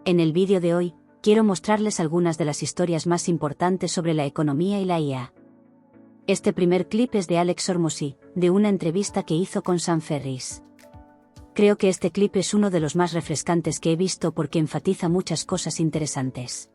En el vídeo de hoy, quiero mostrarles algunas de las historias más importantes sobre la economía y la IA. Este primer clip es de Alex Hormozi, de una entrevista que hizo con Sam Ferris. Creo que este clip es uno de los más refrescantes que he visto porque enfatiza muchas cosas interesantes.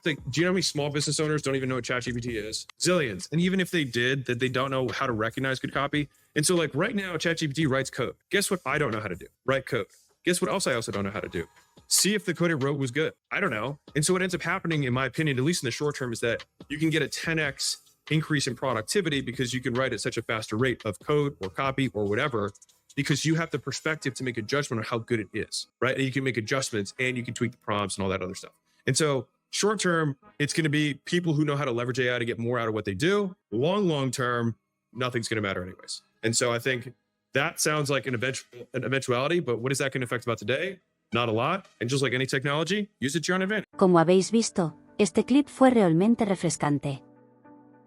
Like, do you know how many small business owners don't even know what ChatGPT is? Zillions. And even if they did, that they don't know how to recognize good copy. And so like right now, ChatGPT writes code. Guess what I don't know how to do? Write code. Guess what else I also don't know how to do? See if the code it wrote was good. I don't know. And so what ends up happening, in my opinion, at least in the short term, is that you can get a 10x increase in productivity because you can write at such a faster rate of code or copy or whatever, because you have the perspective to make a judgment on how good it is, right? And you can make adjustments and you can tweak the prompts and all that other stuff. And so short term, it's going to be people who know how to leverage AI to get more out of what they do. Long term, nothing's going to matter anyways. And so I think that sounds like an eventuality, but what is that going to affect about today? Not a lot. And just like any technology, use it to your own advantage. Como habéis visto, este clip fue realmente refrescante.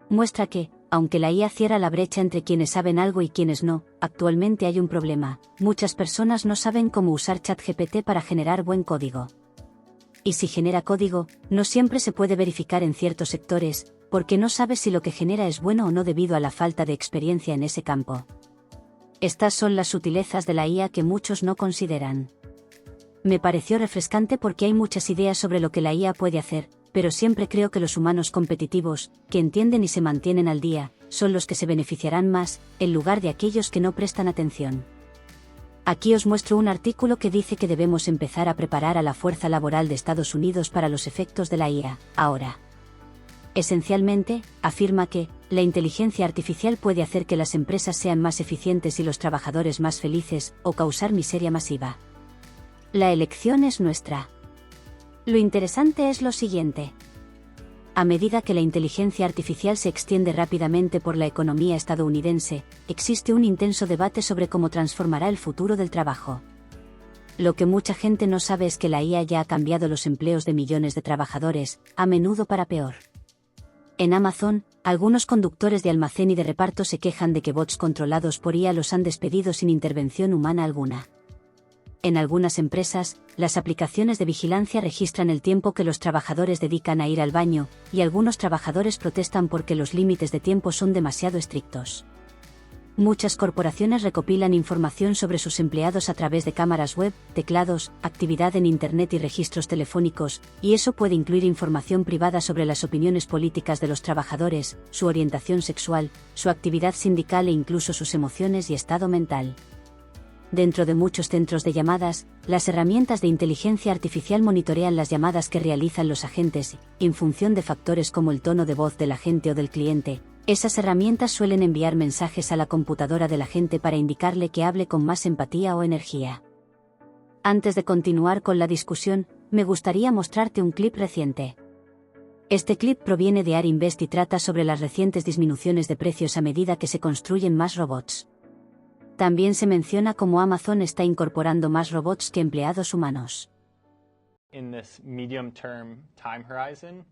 Muestra que, aunque la IA cierra la brecha entre quienes saben algo y quienes no, actualmente hay un problema. Muchas personas no saben cómo usar ChatGPT para generar buen código. Y si genera código, no siempre se puede verificar en ciertos sectores, porque no sabe si lo que genera es bueno o no debido a la falta de experiencia en ese campo. Estas son las sutilezas de la IA que muchos no consideran. Me pareció refrescante porque hay muchas ideas sobre lo que la IA puede hacer, pero siempre creo que los humanos competitivos, que entienden y se mantienen al día, son los que se beneficiarán más, en lugar de aquellos que no prestan atención. Aquí os muestro un artículo que dice que debemos empezar a preparar a la fuerza laboral de Estados Unidos para los efectos de la IA, ahora. Esencialmente, afirma que, la inteligencia artificial puede hacer que las empresas sean más eficientes y los trabajadores más felices, o causar miseria masiva. La elección es nuestra. Lo interesante es lo siguiente. A medida que la inteligencia artificial se extiende rápidamente por la economía estadounidense, existe un intenso debate sobre cómo transformará el futuro del trabajo. Lo que mucha gente no sabe es que la IA ya ha cambiado los empleos de millones de trabajadores, a menudo para peor. En Amazon, algunos conductores de almacén y de reparto se quejan de que bots controlados por IA los han despedido sin intervención humana alguna. En algunas empresas, las aplicaciones de vigilancia registran el tiempo que los trabajadores dedican a ir al baño, y algunos trabajadores protestan porque los límites de tiempo son demasiado estrictos. Muchas corporaciones recopilan información sobre sus empleados a través de cámaras web, teclados, actividad en Internet y registros telefónicos, y eso puede incluir información privada sobre las opiniones políticas de los trabajadores, su orientación sexual, su actividad sindical e incluso sus emociones y estado mental. Dentro de muchos centros de llamadas, las herramientas de inteligencia artificial monitorean las llamadas que realizan los agentes, y, en función de factores como el tono de voz del agente o del cliente, esas herramientas suelen enviar mensajes a la computadora del agente para indicarle que hable con más empatía o energía. Antes de continuar con la discusión, me gustaría mostrarte un clip reciente. Este clip proviene de Arinvest y trata sobre las recientes disminuciones de precios a medida que se construyen más robots. También se menciona cómo Amazon está incorporando más robots que empleados humanos. In this medium-term time horizon,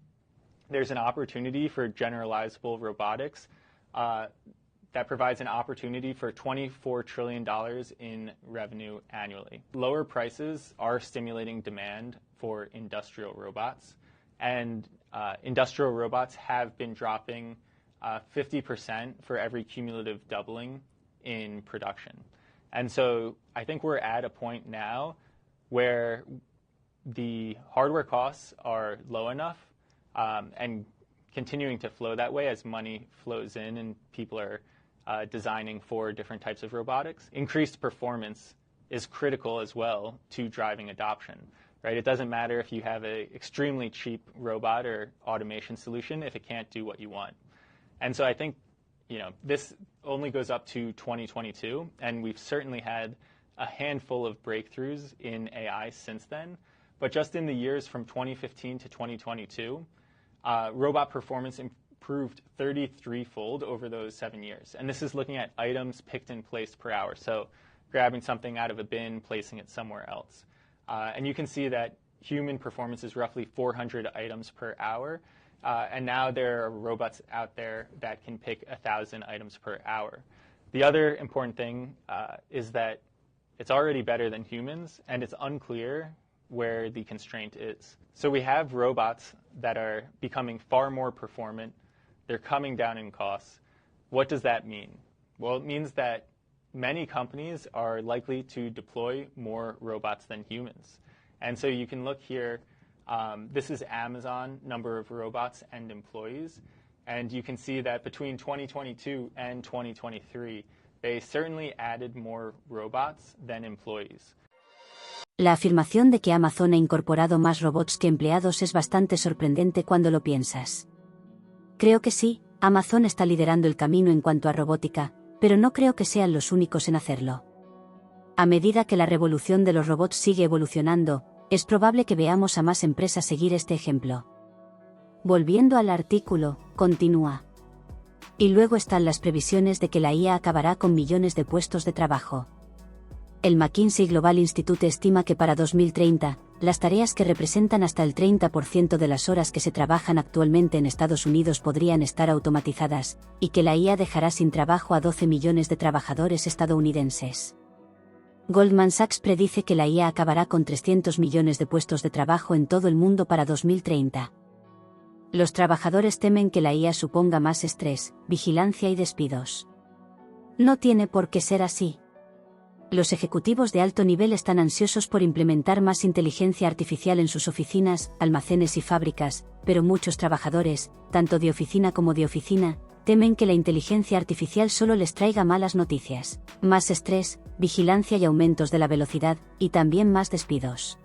there's an opportunity for generalizable robotics that provides an opportunity for $24 trillion in revenue annually. Lower prices are stimulating demand for industrial robots, and industrial robots have been dropping 50% for every cumulative doubling in production. And so I think we're at a point now where the hardware costs are low enough and continuing to flow that way as money flows in and people are designing for different types of robotics. Increased performance is critical as well to driving adoption, right? It doesn't matter if you have an extremely cheap robot or automation solution if it can't do what you want. And so I think this only goes up to 2022, and we've certainly had a handful of breakthroughs in AI since then. But just in the years from 2015 to 2022, robot performance improved 33-fold over those 7 years. And this is looking at items picked and placed per hour, so grabbing something out of a bin, placing it somewhere else. And you can see that human performance is roughly 400 items per hour. And now there are robots out there that can pick 1,000 items per hour. The other important thing is that it's already better than humans, and it's unclear where the constraint is. So we have robots that are becoming far more performant. They're coming down in costs. What does that mean? Well, it means that many companies are likely to deploy more robots than humans. And so you can look here. This is Amazon number of robots and employees. And you can see that between 2022 and 2023, they certainly added more robots than employees. La afirmación de que Amazon ha incorporado más robots que empleados es bastante sorprendente cuando lo piensas. Creo que sí, Amazon está liderando el camino en cuanto a robótica, pero no creo que sean los únicos en hacerlo. A medida que la revolución de los robots sigue evolucionando, es probable que veamos a más empresas seguir este ejemplo. Volviendo al artículo, continúa. Y luego están las previsiones de que la IA acabará con millones de puestos de trabajo. El McKinsey Global Institute estima que para 2030, las tareas que representan hasta el 30% de las horas que se trabajan actualmente en Estados Unidos podrían estar automatizadas, y que la IA dejará sin trabajo a 12 millones de trabajadores estadounidenses. Goldman Sachs predice que la IA acabará con 300 millones de puestos de trabajo en todo el mundo para 2030. Los trabajadores temen que la IA suponga más estrés, vigilancia y despidos. No tiene por qué ser así. Los ejecutivos de alto nivel están ansiosos por implementar más inteligencia artificial en sus oficinas, almacenes y fábricas, pero muchos trabajadores, tanto de oficina como de oficina, temen que la inteligencia artificial solo les traiga malas noticias, más estrés, vigilancia y aumentos de la velocidad, y también más despidos.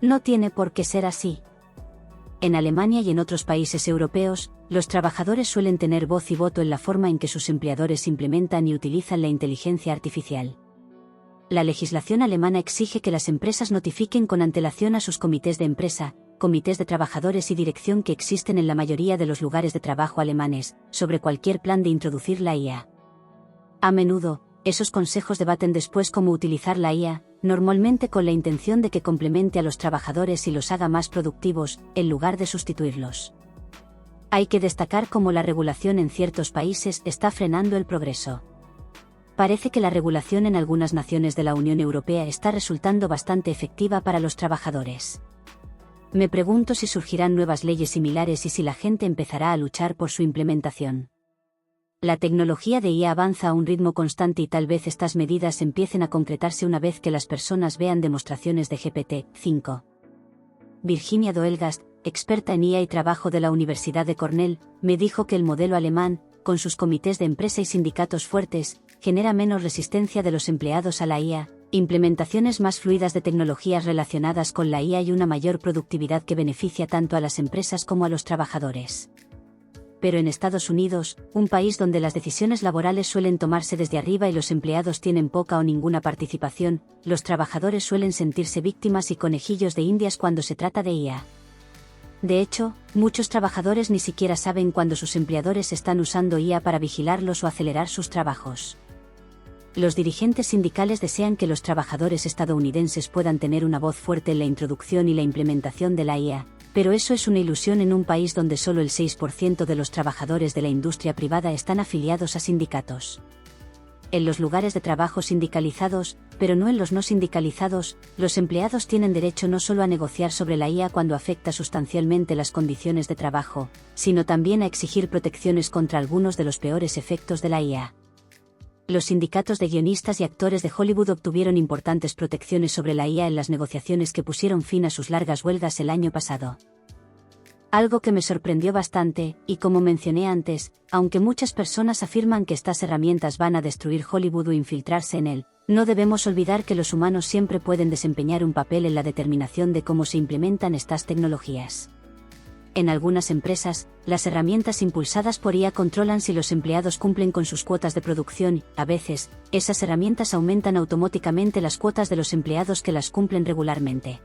No tiene por qué ser así. En Alemania y en otros países europeos, los trabajadores suelen tener voz y voto en la forma en que sus empleadores implementan y utilizan la inteligencia artificial. La legislación alemana exige que las empresas notifiquen con antelación a sus comités de empresa, comités de trabajadores y dirección que existen en la mayoría de los lugares de trabajo alemanes, sobre cualquier plan de introducir la IA. A menudo, esos consejos debaten después cómo utilizar la IA, normalmente con la intención de que complemente a los trabajadores y los haga más productivos, en lugar de sustituirlos. Hay que destacar cómo la regulación en ciertos países está frenando el progreso. Parece que la regulación en algunas naciones de la Unión Europea está resultando bastante efectiva para los trabajadores. Me pregunto si surgirán nuevas leyes similares y si la gente empezará a luchar por su implementación. La tecnología de IA avanza a un ritmo constante y tal vez estas medidas empiecen a concretarse una vez que las personas vean demostraciones de GPT-5. Virginia Doelgast, experta en IA y trabajo de la Universidad de Cornell, me dijo que el modelo alemán, con sus comités de empresa y sindicatos fuertes, genera menos resistencia de los empleados a la IA, implementaciones más fluidas de tecnologías relacionadas con la IA y una mayor productividad que beneficia tanto a las empresas como a los trabajadores. Pero en Estados Unidos, un país donde las decisiones laborales suelen tomarse desde arriba y los empleados tienen poca o ninguna participación, los trabajadores suelen sentirse víctimas y conejillos de indias cuando se trata de IA. De hecho, muchos trabajadores ni siquiera saben cuándo sus empleadores están usando IA para vigilarlos o acelerar sus trabajos. Los dirigentes sindicales desean que los trabajadores estadounidenses puedan tener una voz fuerte en la introducción y la implementación de la IA, pero eso es una ilusión en un país donde solo el 6% de los trabajadores de la industria privada están afiliados a sindicatos. En los lugares de trabajo sindicalizados, pero no en los no sindicalizados, los empleados tienen derecho no solo a negociar sobre la IA cuando afecta sustancialmente las condiciones de trabajo, sino también a exigir protecciones contra algunos de los peores efectos de la IA. Los sindicatos de guionistas y actores de Hollywood obtuvieron importantes protecciones sobre la IA en las negociaciones que pusieron fin a sus largas huelgas el año pasado. Algo que me sorprendió bastante, y como mencioné antes, aunque muchas personas afirman que estas herramientas van a destruir Hollywood o infiltrarse en él, no debemos olvidar que los humanos siempre pueden desempeñar un papel en la determinación de cómo se implementan estas tecnologías. En algunas empresas, las herramientas impulsadas por IA controlan si los empleados cumplen con sus cuotas de producción y, a veces, esas herramientas aumentan automáticamente las cuotas de los empleados que las cumplen regularmente.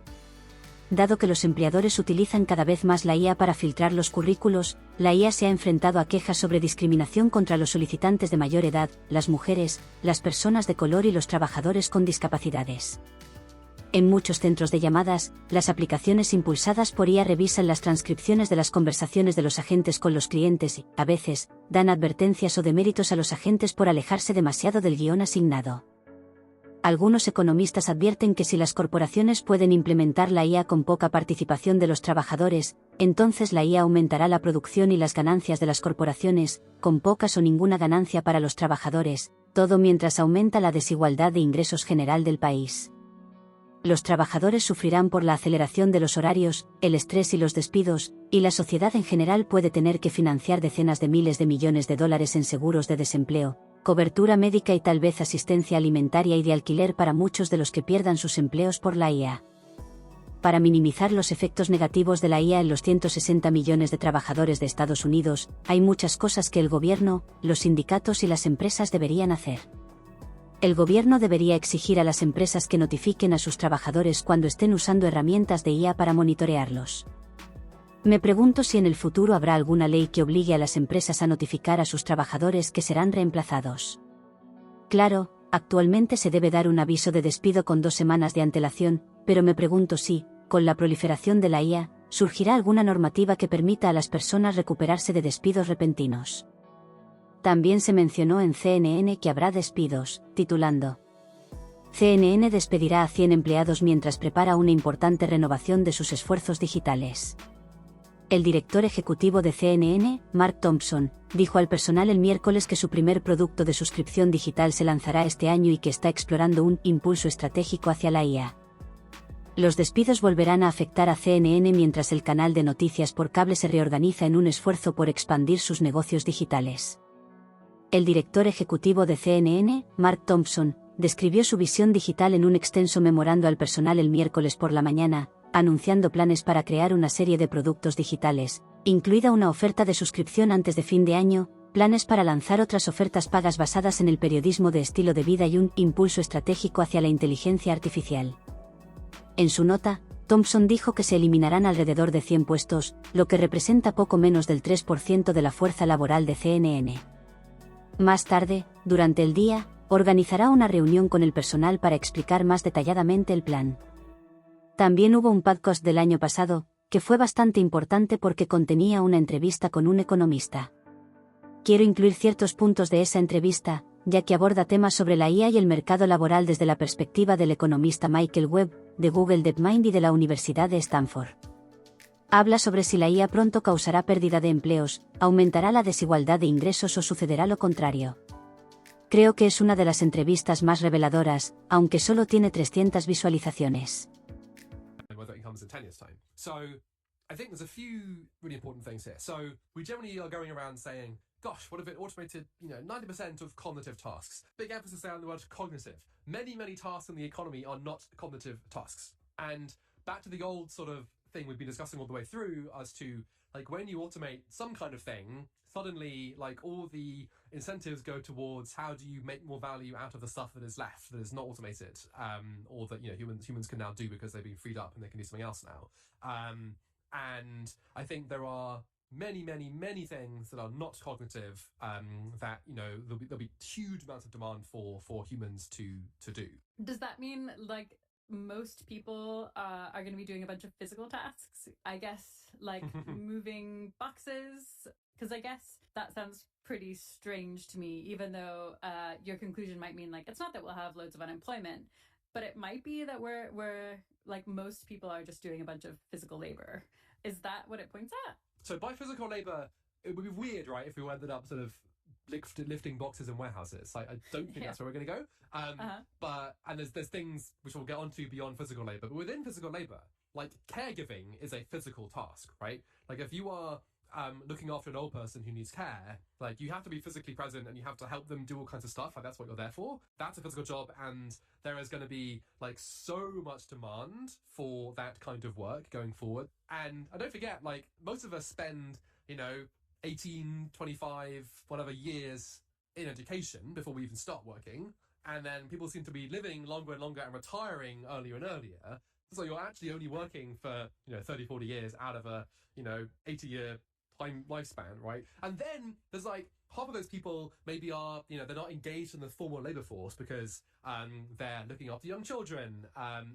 Dado que los empleadores utilizan cada vez más la IA para filtrar los currículos, la IA se ha enfrentado a quejas sobre discriminación contra los solicitantes de mayor edad, las mujeres, las personas de color y los trabajadores con discapacidades. En muchos centros de llamadas, las aplicaciones impulsadas por IA revisan las transcripciones de las conversaciones de los agentes con los clientes y, a veces, dan advertencias o deméritos a los agentes por alejarse demasiado del guión asignado. Algunos economistas advierten que si las corporaciones pueden implementar la IA con poca participación de los trabajadores, entonces la IA aumentará la producción y las ganancias de las corporaciones, con pocas o ninguna ganancia para los trabajadores, todo mientras aumenta la desigualdad de ingresos general del país. Los trabajadores sufrirán por la aceleración de los horarios, el estrés y los despidos, y la sociedad en general puede tener que financiar decenas de miles de millones de dólares en seguros de desempleo, cobertura médica y tal vez asistencia alimentaria y de alquiler para muchos de los que pierdan sus empleos por la IA. Para minimizar los efectos negativos de la IA en los 160 millones de trabajadores de Estados Unidos, hay muchas cosas que el gobierno, los sindicatos y las empresas deberían hacer. El gobierno debería exigir a las empresas que notifiquen a sus trabajadores cuando estén usando herramientas de IA para monitorearlos. Me pregunto si en el futuro habrá alguna ley que obligue a las empresas a notificar a sus trabajadores que serán reemplazados. Claro, actualmente se debe dar un aviso de despido con 2 semanas de antelación, pero me pregunto si, con la proliferación de la IA, surgirá alguna normativa que permita a las personas recuperarse de despidos repentinos. También se mencionó en CNN que habrá despidos, titulando: CNN despedirá a 100 empleados mientras prepara una importante renovación de sus esfuerzos digitales. El director ejecutivo de CNN, Mark Thompson, dijo al personal el miércoles que su primer producto de suscripción digital se lanzará este año y que está explorando un impulso estratégico hacia la IA. Los despidos volverán a afectar a CNN mientras el canal de noticias por cable se reorganiza en un esfuerzo por expandir sus negocios digitales. El director ejecutivo de CNN, Mark Thompson, describió su visión digital en un extenso memorando al personal el miércoles por la mañana, anunciando planes para crear una serie de productos digitales, incluida una oferta de suscripción antes de fin de año, planes para lanzar otras ofertas pagas basadas en el periodismo de estilo de vida y un impulso estratégico hacia la inteligencia artificial. En su nota, Thompson dijo que se eliminarán alrededor de 100 puestos, lo que representa poco menos del 3% de la fuerza laboral de CNN. Más tarde, durante el día, organizará una reunión con el personal para explicar más detalladamente el plan. También hubo un podcast del año pasado, que fue bastante importante porque contenía una entrevista con un economista. Quiero incluir ciertos puntos de esa entrevista, ya que aborda temas sobre la IA y el mercado laboral desde la perspectiva del economista Michael Webb, de Google DeepMind y de la Universidad de Stanford. Habla sobre si la IA pronto causará pérdida de empleos, aumentará la desigualdad de ingresos o sucederá lo contrario. Creo que es una de las entrevistas más reveladoras, aunque solo tiene 300 visualizaciones. Whether it comes in 10 years' time. So I think there's a few really important things here. So we generally are going around saying, gosh, what if it automated, 90% of cognitive tasks? Big emphasis there on the word cognitive. Many, many tasks in the economy are not cognitive tasks. And back to the old sort of thing we've been discussing all the way through as to, like, when you automate some kind of thing, suddenly, like, all the incentives go towards how do you make more value out of the stuff that is left, that is not automated, or that humans can now do because they've been freed up and they can do something else now. And I think there are many, many, many things that are not cognitive that there'll be huge amounts of demand for humans to do. Does that mean like most people are going to be doing a bunch of physical tasks? I guess like moving boxes. Because I guess that sounds pretty strange to me, even though your conclusion might mean like it's not that we'll have loads of unemployment, but it might be that we're like most people are just doing a bunch of physical labor. Is that what it points at? So by physical labor, it would be weird, right, if we ended up sort of lifting boxes in warehouses. I don't think that's where we're going to go. But there's things which we'll get onto beyond physical labor. But within physical labor, like caregiving is a physical task, right? Like if you are looking after an old person who needs care, like you have to be physically present and you have to help them do all kinds of stuff. Like that's what you're there for. That's a physical job, and there is going to be like so much demand for that kind of work going forward. And don't forget, like most of us spend 18, 25, whatever years in education before we even start working, and then people seem to be living longer and longer and retiring earlier and earlier. So you're actually only working for 30, 40 years out of a 80-year lifespan, right? And then there's like half of those people maybe are they're not engaged in the formal labor force because they're looking after young children,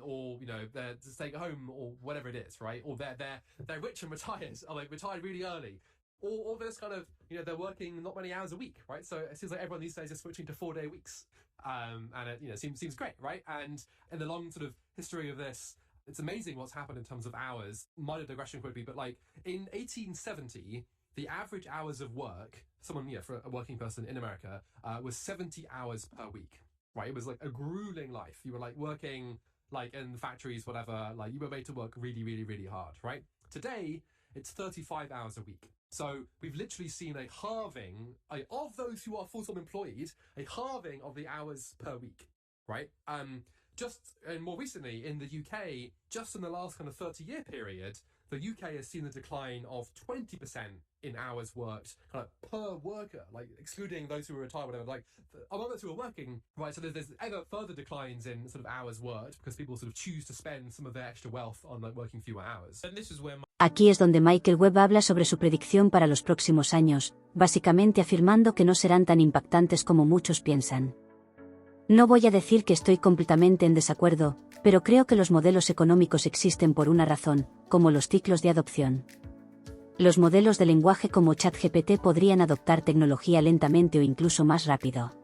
or they're staying at home or whatever it is, right? Or they're rich and retired, or like retired really early. Or there's kind of, they're working not many hours a week, right? So it seems like everyone these days is switching to 4-day weeks. And it, seems great, right? And in the long sort of history of this, it's amazing what's happened in terms of hours. Minor digression quickly, but like in 1870, the average hours of work, for a working person in America, was 70 hours per week, right? It was like a grueling life. You were like working like in factories, whatever, like you were made to work really, really, really hard, right? Today, it's 35 hours a week. So we've literally seen a halving of those who are full-time employed, a halving of the hours per week, right? And more recently in the UK, just in the last kind of 30-year period, the UK has seen a decline of 20% in hours worked kind of per worker, like excluding those who are retired, whatever, like among those who are working, right? So there's ever further declines in sort of hours worked because people sort of choose to spend some of their extra wealth on like working fewer hours. And this is where Aquí es donde Michael Webb habla sobre su predicción para los próximos años, básicamente afirmando que no serán tan impactantes como muchos piensan. No voy a decir que estoy completamente en desacuerdo, pero creo que los modelos económicos existen por una razón, como los ciclos de adopción. Los modelos de lenguaje como ChatGPT podrían adoptar tecnología lentamente o incluso más rápido.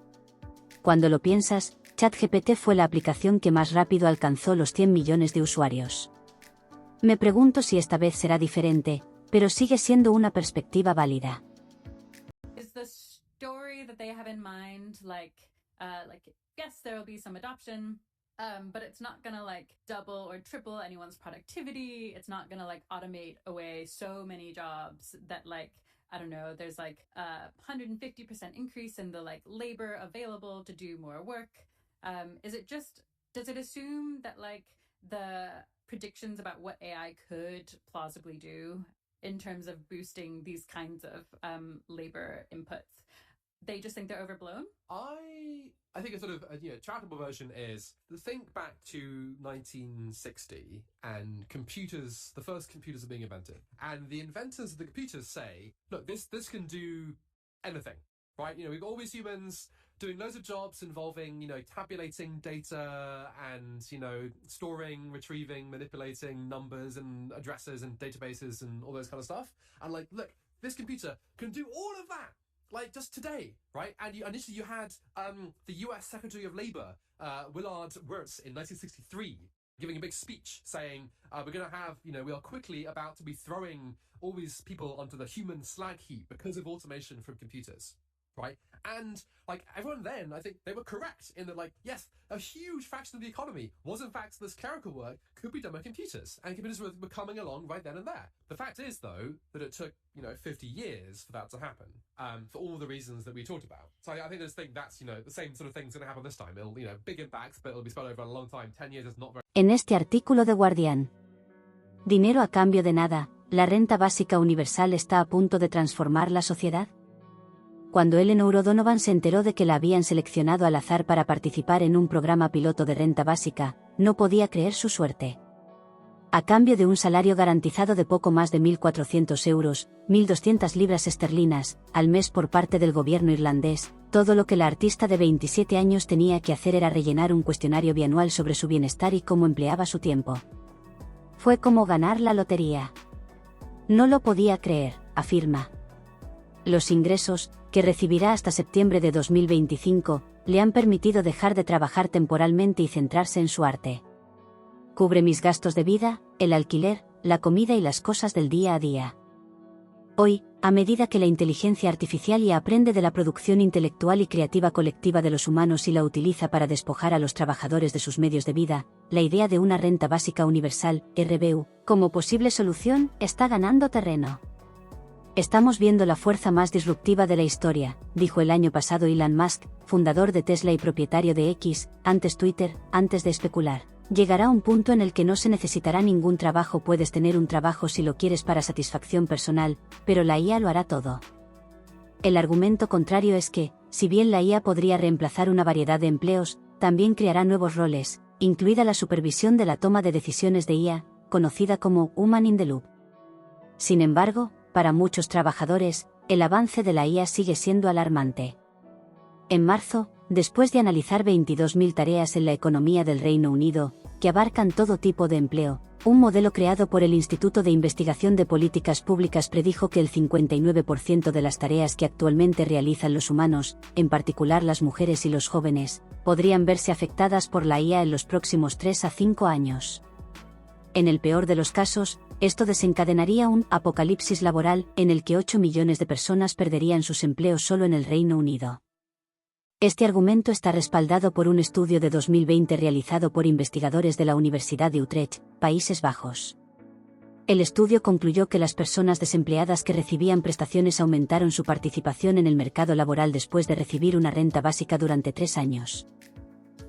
Cuando lo piensas, ChatGPT fue la aplicación que más rápido alcanzó los 100 millones de usuarios. Me pregunto si esta vez será diferente, pero sigue siendo una perspectiva válida. Is the story that they have in mind yes, there will be some adoption, but it's not gonna like double or triple anyone's productivity. It's not gonna like automate away so many jobs that like, I don't know, there's like a 150% increase in the like labor available to do more work. Does it assume that like the predictions about what AI could plausibly do in terms of boosting these kinds of labor inputs, they just think they're overblown? I think a sort of charitable version is think back to 1960 and computers, the first computers are being invented, and the inventors of the computers say, look, this can do anything, right? We've got all these humans doing loads of jobs involving, tabulating data and, storing, retrieving, manipulating numbers and addresses and databases and all those kind of stuff. And like, look, this computer can do all of that. Like just today, right? And initially you had the US Secretary of Labor, Willard Wirtz, in 1963, giving a big speech saying, we're going to have, we are quickly about to be throwing all these people onto the human slag heap because of automation from computers, right? And like everyone then, I think they were correct in that, like, yes, a huge fraction of the economy was in fact this clerical work could be done by computers, and computers were coming along right then and there. The fact is, though, that it took 50 years for that to happen, for all the reasons that we talked about. So I think that's the same sort of thing's going to happen this time. It'll big impacts, but it'll be spread over a long time. 10 years is not very. En este artículo de Guardian. Dinero a cambio de nada, ¿la renta básica universal está a punto de transformar la sociedad? Cuando Eleanor O'Donovan se enteró de que la habían seleccionado al azar para participar en un programa piloto de renta básica, no podía creer su suerte. A cambio de un salario garantizado de poco más de 1.400 euros, 1.200 libras esterlinas, al mes por parte del gobierno irlandés, todo lo que la artista de 27 años tenía que hacer era rellenar un cuestionario bianual sobre su bienestar y cómo empleaba su tiempo. Fue como ganar la lotería. No lo podía creer, afirma. Los ingresos, que recibirá hasta septiembre de 2025, le han permitido dejar de trabajar temporalmente y centrarse en su arte. Cubre mis gastos de vida, el alquiler, la comida y las cosas del día a día. Hoy, a medida que la inteligencia artificial IA aprende de la producción intelectual y creativa colectiva de los humanos y la utiliza para despojar a los trabajadores de sus medios de vida, la idea de una renta básica universal, RBU, como posible solución, está ganando terreno. Estamos viendo la fuerza más disruptiva de la historia, dijo el año pasado Elon Musk, fundador de Tesla y propietario de X, antes Twitter, antes de especular. Llegará un punto en el que no se necesitará ningún trabajo. Puedes tener un trabajo si lo quieres para satisfacción personal, pero la IA lo hará todo. El argumento contrario es que, si bien la IA podría reemplazar una variedad de empleos, también creará nuevos roles, incluida la supervisión de la toma de decisiones de IA, conocida como Human in the Loop. Sin embargo, para muchos trabajadores, el avance de la IA sigue siendo alarmante. En marzo, después de analizar 22.000 tareas en la economía del Reino Unido, que abarcan todo tipo de empleo. Un modelo creado por el Instituto de Investigación de Políticas Públicas predijo que el 59% de las tareas que actualmente realizan los humanos, en particular las mujeres y los jóvenes, podrían verse afectadas por la IA en los próximos 3 a 5 años. En el peor de los casos, esto desencadenaría un apocalipsis laboral en el que 8 millones de personas perderían sus empleos solo en el Reino Unido. Este argumento está respaldado por un estudio de 2020 realizado por investigadores de la Universidad de Utrecht, Países Bajos. El estudio concluyó que las personas desempleadas que recibían prestaciones aumentaron su participación en el mercado laboral después de recibir una renta básica durante 3 años.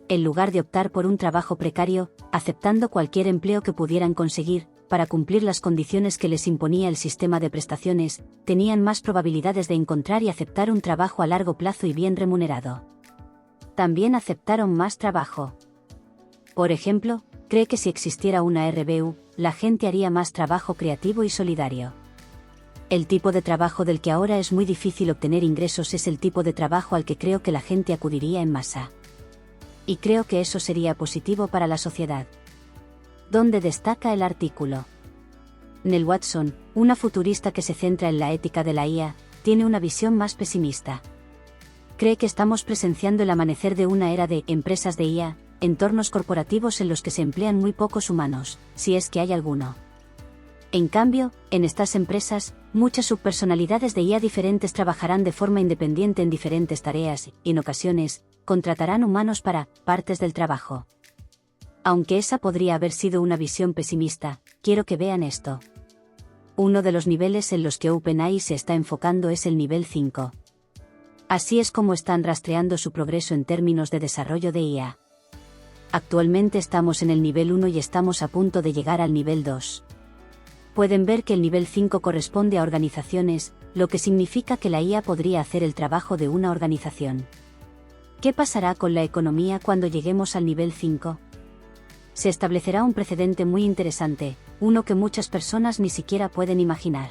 En lugar de optar por un trabajo precario, aceptando cualquier empleo que pudieran conseguir, para cumplir las condiciones que les imponía el sistema de prestaciones, tenían más probabilidades de encontrar y aceptar un trabajo a largo plazo y bien remunerado. También aceptaron más trabajo. Por ejemplo, cree que si existiera una RBU, la gente haría más trabajo creativo y solidario. El tipo de trabajo del que ahora es muy difícil obtener ingresos es el tipo de trabajo al que creo que la gente acudiría en masa. Y creo que eso sería positivo para la sociedad. Donde destaca el artículo. Neil Watson, una futurista que se centra en la ética de la IA, tiene una visión más pesimista. Cree que estamos presenciando el amanecer de una era de empresas de IA, entornos corporativos en los que se emplean muy pocos humanos, si es que hay alguno. En cambio, en estas empresas, muchas subpersonalidades de IA diferentes trabajarán de forma independiente en diferentes tareas y, en ocasiones, contratarán humanos para partes del trabajo. Aunque esa podría haber sido una visión pesimista, quiero que vean esto. Uno de los niveles en los que OpenAI se está enfocando es el nivel 5. Así es como están rastreando su progreso en términos de desarrollo de IA. Actualmente estamos en el nivel 1 y estamos a punto de llegar al nivel 2. Pueden ver que el nivel 5 corresponde a organizaciones, lo que significa que la IA podría hacer el trabajo de una organización. ¿Qué pasará con la economía cuando lleguemos al nivel 5? Se establecerá un precedente muy interesante, uno que muchas personas ni siquiera pueden imaginar.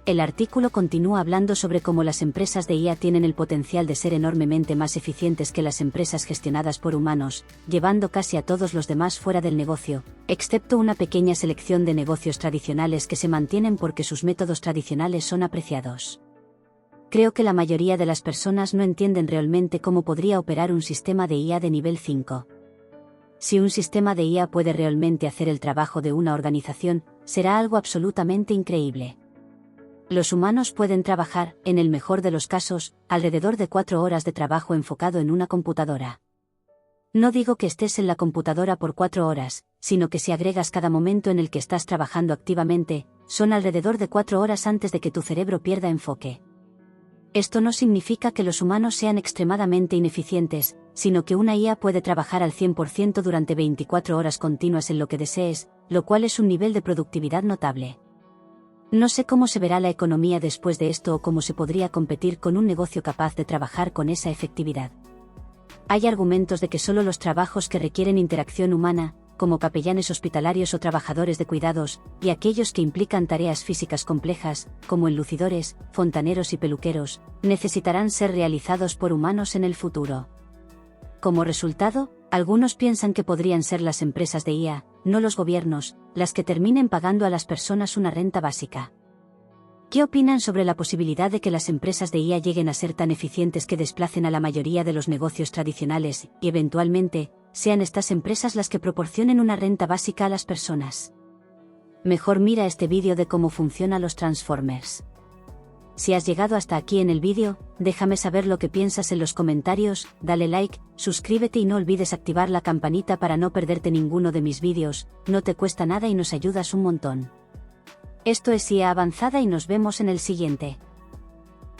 El artículo continúa hablando sobre cómo las empresas de IA tienen el potencial de ser enormemente más eficientes que las empresas gestionadas por humanos, llevando casi a todos los demás fuera del negocio, excepto una pequeña selección de negocios tradicionales que se mantienen porque sus métodos tradicionales son apreciados. Creo que la mayoría de las personas no entienden realmente cómo podría operar un sistema de IA de nivel 5. Si un sistema de IA puede realmente hacer el trabajo de una organización, será algo absolutamente increíble. Los humanos pueden trabajar, en el mejor de los casos, alrededor de 4 horas de trabajo enfocado en una computadora. No digo que estés en la computadora por 4 horas, sino que si agregas cada momento en el que estás trabajando activamente, son alrededor de 4 horas antes de que tu cerebro pierda enfoque. Esto no significa que los humanos sean extremadamente ineficientes, sino que una IA puede trabajar al 100% durante 24 horas continuas en lo que desees, lo cual es un nivel de productividad notable. No sé cómo se verá la economía después de esto o cómo se podría competir con un negocio capaz de trabajar con esa efectividad. Hay argumentos de que solo los trabajos que requieren interacción humana, como capellanes hospitalarios o trabajadores de cuidados, y aquellos que implican tareas físicas complejas, como enlucidores, fontaneros y peluqueros, necesitarán ser realizados por humanos en el futuro. Como resultado, algunos piensan que podrían ser las empresas de IA, no los gobiernos, las que terminen pagando a las personas una renta básica. ¿Qué opinan sobre la posibilidad de que las empresas de IA lleguen a ser tan eficientes que desplacen a la mayoría de los negocios tradicionales, y eventualmente, sean estas empresas las que proporcionen una renta básica a las personas? Mejor mira este vídeo de cómo funcionan los Transformers. Si has llegado hasta aquí en el vídeo, déjame saber lo que piensas en los comentarios, dale like, suscríbete y no olvides activar la campanita para no perderte ninguno de mis vídeos, no te cuesta nada y nos ayudas un montón. Esto es IA Avanzada y nos vemos en el siguiente.